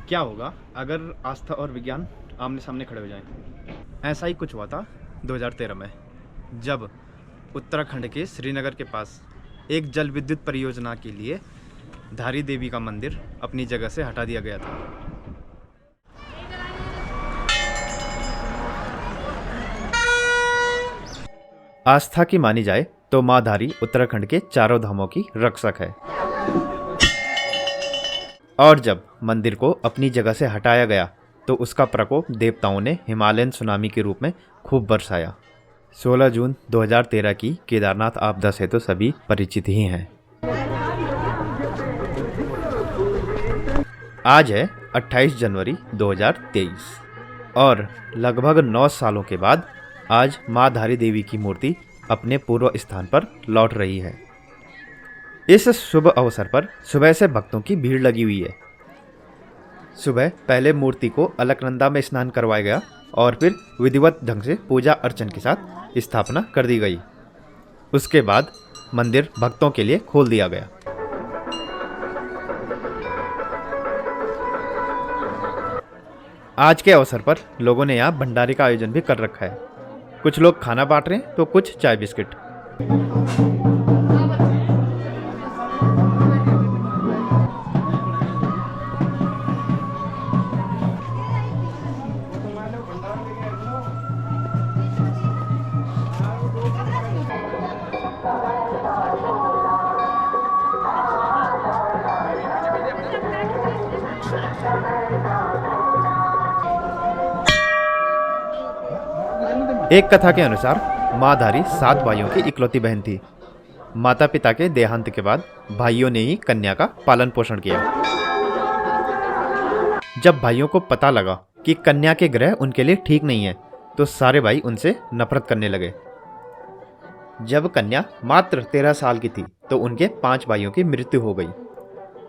क्या होगा अगर आस्था और विज्ञान आमने सामने खड़े हो जाएं? ऐसा ही कुछ हुआ था 2013 में, जब उत्तराखंड के श्रीनगर के पास एक जल विद्युत परियोजना के लिए धारी देवी का मंदिर अपनी जगह से हटा दिया गया था। आस्था की मानी जाए तो माँ धारी उत्तराखंड के चारों धामों की रक्षक है, और जब मंदिर को अपनी जगह से हटाया गया तो उसका प्रकोप देवताओं ने हिमालयन सुनामी के रूप में खूब बरसाया। 16 जून 2013 की केदारनाथ आपदा से तो सभी परिचित ही हैं। आज है 28 जनवरी 2023 और लगभग 9 सालों के बाद आज माँ धारी देवी की मूर्ति अपने पूर्व स्थान पर लौट रही है। इस शुभ अवसर पर सुबह से भक्तों की भीड़ लगी हुई है। सुबह पहले मूर्ति को अलकनंदा में स्नान करवाया गया और फिर विधिवत ढंग से पूजा अर्चन के साथ स्थापना कर दी गई। उसके बाद मंदिर भक्तों के लिए खोल दिया गया। आज के अवसर पर लोगों ने यहाँ भंडारे का आयोजन भी कर रखा है। कुछ लोग खाना बांट रहे हैं तो कुछ चाय बिस्किट। एक कथा के अनुसार माँ धारी 7 भाइयों की इकलौती बहन थी। माता पिता के देहांत के बाद भाइयों ने ही कन्या का पालन पोषण किया। जब भाइयों को पता लगा कि कन्या के ग्रह उनके लिए ठीक नहीं है तो सारे भाई उनसे नफरत करने लगे। जब कन्या मात्र 13 साल की थी तो उनके 5 भाइयों की मृत्यु हो गई।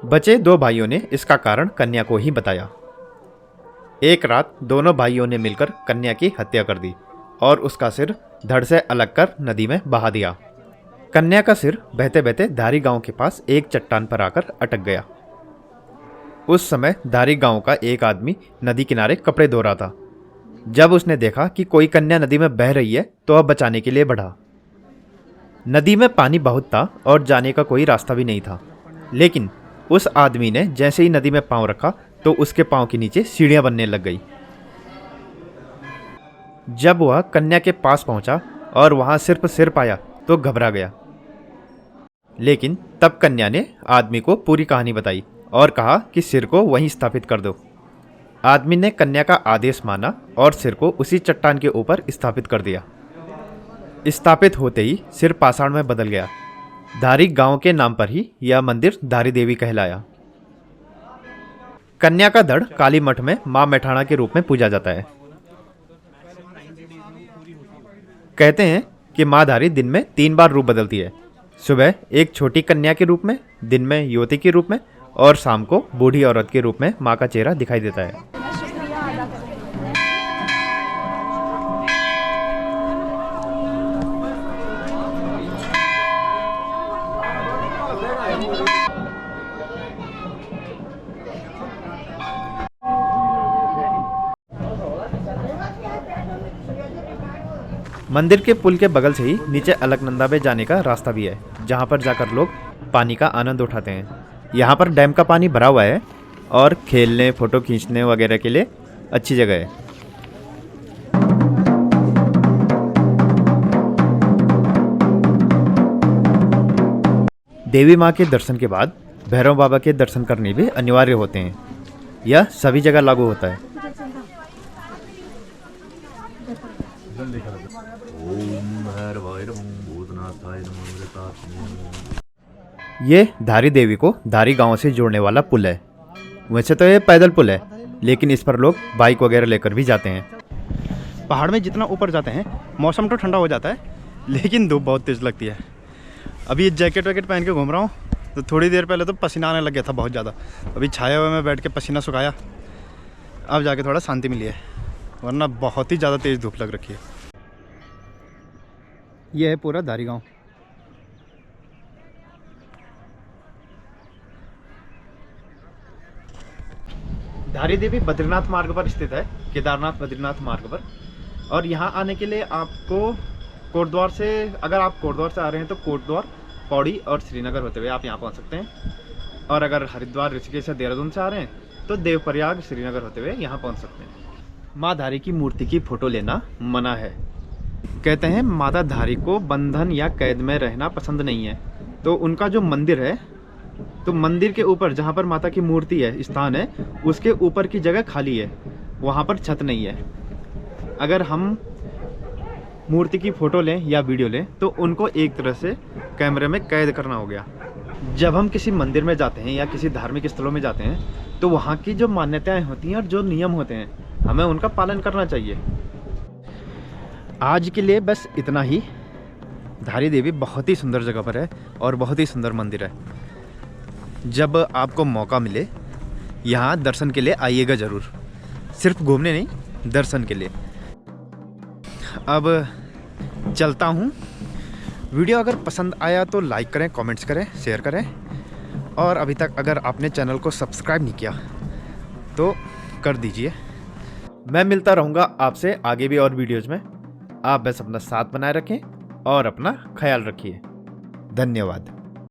बचे 2 भाइयों ने इसका कारण कन्या को ही बताया। एक रात दोनों भाइयों ने मिलकर कन्या की हत्या कर दी और उसका सिर धड़ से अलग कर नदी में बहा दिया। कन्या का सिर बहते बहते धारी गांव के पास एक चट्टान पर आकर अटक गया। उस समय धारी गांव का एक आदमी नदी किनारे कपड़े धो रहा था। जब उसने देखा कि कोई कन्या नदी में बह रही है तो वह बचाने के लिए बढ़ा। नदी में पानी बहुत था और जाने का कोई रास्ता भी नहीं था, लेकिन उस आदमी ने जैसे ही नदी में पांव रखा तो उसके पांव के नीचे सीढ़ियां बनने लग गई। जब वह कन्या के पास पहुंचा और वहां सिर्फ सिर पाया तो घबरा गया, लेकिन तब कन्या ने आदमी को पूरी कहानी बताई और कहा कि सिर को वहीं स्थापित कर दो। आदमी ने कन्या का आदेश माना और सिर को उसी चट्टान के ऊपर स्थापित कर दिया। स्थापित होते ही सिर पाषाण में बदल गया। धारी गांव के नाम पर ही यह मंदिर धारी देवी कहलाया। कन्या का धड़ काली मठ में मां मैठाणा के रूप में पूजा जाता है। कहते हैं कि माँ धारी दिन में 3 बार रूप बदलती है। सुबह एक छोटी कन्या के रूप में, दिन में युवती के रूप में और शाम को बूढ़ी औरत के रूप में माँ का चेहरा दिखाई देता है। मंदिर के पुल के बगल से ही नीचे अलकनंदा में जाने का रास्ता भी है, जहाँ पर जाकर लोग पानी का आनंद उठाते हैं। यहाँ पर डैम का पानी भरा हुआ है और खेलने, फोटो खींचने वगैरह के लिए अच्छी जगह है। देवी माँ के दर्शन के बाद भैरव बाबा के दर्शन करने भी अनिवार्य होते हैं। यह सभी जगह लागू होता है। ये धारी देवी को धारी गांव से जोड़ने वाला पुल है। वैसे तो ये पैदल पुल है, लेकिन इस पर लोग बाइक वगैरह लेकर भी जाते हैं। पहाड़ में जितना ऊपर जाते हैं मौसम तो ठंडा हो जाता है, लेकिन धूप बहुत तेज़ लगती है। अभी जैकेट वैकेट पहन के घूम रहा हूँ तो थोड़ी देर पहले तो पसीना आने लग गया था बहुत ज़्यादा। अभी छाया हुए में बैठ के पसीना सुखाया, अब जाके थोड़ा शांति मिली है, वरना बहुत ही ज़्यादा तेज़ धूप लग रखी है। यह है पूरा धारी गाँव। धारी देवी बद्रीनाथ मार्ग पर स्थित है, केदारनाथ बद्रीनाथ मार्ग पर। और यहाँ आने के लिए आपको कोटद्वार से, अगर आप कोटद्वार से आ रहे हैं तो कोटद्वार, पौड़ी और श्रीनगर होते हुए आप यहाँ पहुँच सकते हैं। और अगर हरिद्वार, ऋषिकेश या देहरादून से आ रहे हैं तो देवप्रयाग, श्रीनगर होते हुए यहाँ पहुँच सकते हैं। माँ धारी की मूर्ति की फ़ोटो लेना मना है। कहते हैं माता धारी को बंधन या कैद में रहना पसंद नहीं है। तो उनका जो मंदिर है, तो मंदिर के ऊपर जहाँ पर माता की मूर्ति है, स्थान है, उसके ऊपर की जगह खाली है, वहाँ पर छत नहीं है। अगर हम मूर्ति की फ़ोटो लें या वीडियो लें तो उनको एक तरह से कैमरे में कैद करना हो गया। जब हम किसी मंदिर में जाते हैं या किसी धार्मिक स्थलों में जाते हैं तो वहाँ की जो मान्यताएं होती हैं और जो नियम होते हैं, हमें उनका पालन करना चाहिए। आज के लिए बस इतना ही। धारी देवी बहुत ही सुंदर जगह पर है और बहुत ही सुंदर मंदिर है। जब आपको मौका मिले यहाँ दर्शन के लिए आइएगा ज़रूर, सिर्फ घूमने नहीं, दर्शन के लिए। अब चलता हूँ। वीडियो अगर पसंद आया तो लाइक करें, कमेंट्स करें, शेयर करें। और अभी तक अगर आपने चैनल को सब्सक्राइब नहीं किया तो कर दीजिए। मैं मिलता रहूँगा आपसे आगे भी और वीडियोज़ में। आप बस अपना साथ बनाए रखें और अपना ख्याल रखिए। धन्यवाद।